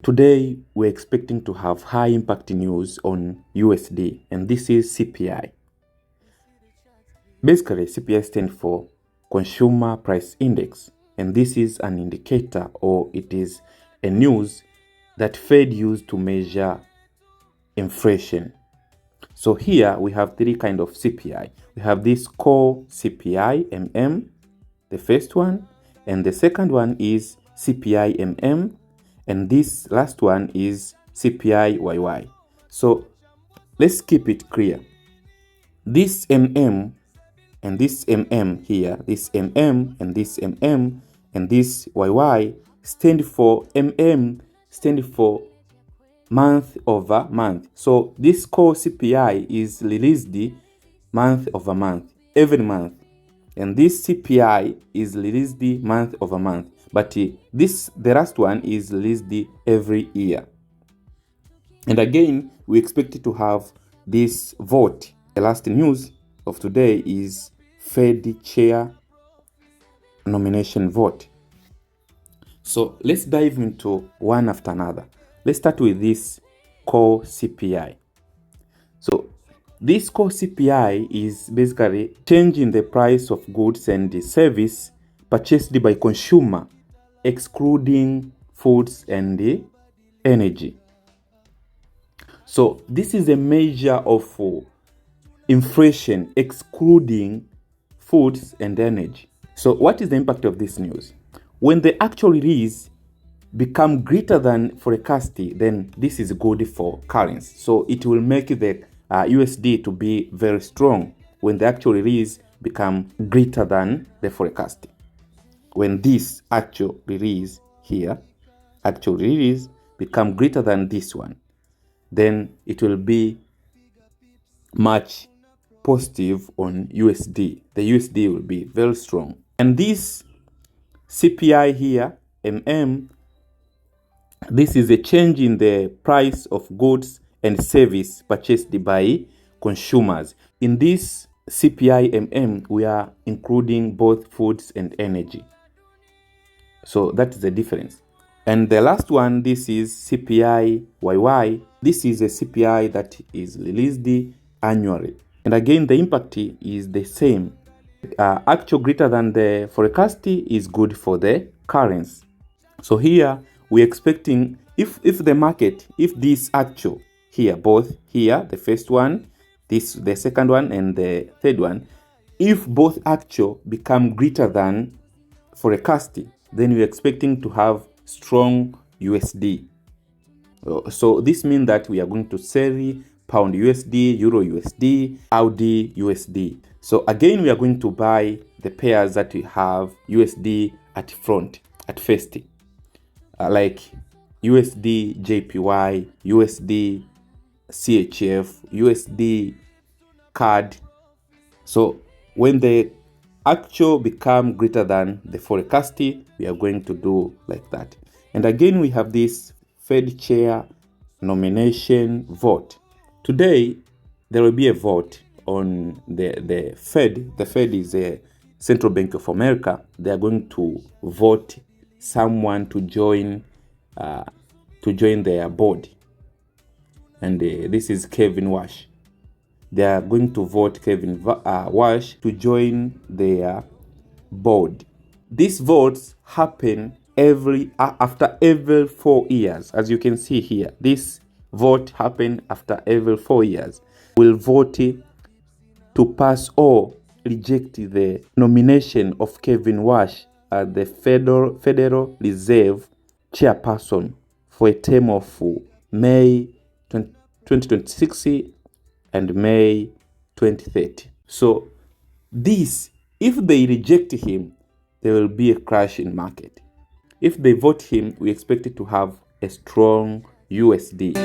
Today, we're expecting to have high impact news on USD, and this is CPI. Basically, CPI stands for Consumer Price Index, and this is an indicator, or it is a news that Fed used to measure inflation. So here we have three kinds of CPI. We have this core CPI MM, the first one, and the second one is CPI MM, and this last one is CPI YY. So let's keep it clear. This MM and this MM here, this MM and this MM and this YY stand for MM, stand for month over month. So this core CPI is released month over month, every month. And this CPI is released month over month. But the last one is released every year. And again, we expect to have this vote. The last news of today is Fed chair nomination vote. So let's dive into one after another. Let's start with this core CPI. So this core CPI is basically changing the price of goods and service purchased by consumer, excluding foods and energy. So this is a measure of inflation excluding foods and energy. So what is the impact of this news? When the actual release become greater than forecasted, then this is good for currency. So it will make the USD to be very strong when the actual release become greater than the forecast. When this actual release here, actual release become greater than this one, then it will be much positive on USD. The USD will be very strong. And this CPI here, MM, this is a change in the price of goods and service purchased by consumers. In this CPI MM, we are including both foods and energy. So that is the difference. And the last one, this is CPI YY. This is a CPI that is released annually. And again, the impact is the same. Actual greater than the forecast is good for the currency. So here, we're expecting, if the market, if this actual here, both here, the first one, this, the second one, and the third one, if both actual become greater than forecast, then we're expecting to have strong USD. So this means that we are going to sell pound USD, euro USD, Audi USD. So again, we are going to buy the pairs that we have USD at front, at first, like USD JPY, USD CHF, USD CAD. So when the actual become greater than the forecast, we are going to do like that. And again, we have this Fed chair nomination vote. Today, there will be a vote on the Fed. The Fed is a Central Bank of America. They are going to vote someone to join their board. And this is Kevin Wash. They are going to vote Kevin Wash to join their board. These votes happen after every 4 years. As you can see here, this vote happen after every 4 years. We'll vote to pass or reject the nomination of Kevin Wash as the Federal Reserve chairperson for a term of May 2026 and May 2030. So this, if they reject him, there will be a crash in market. If they vote him, we expect it to have a strong USD.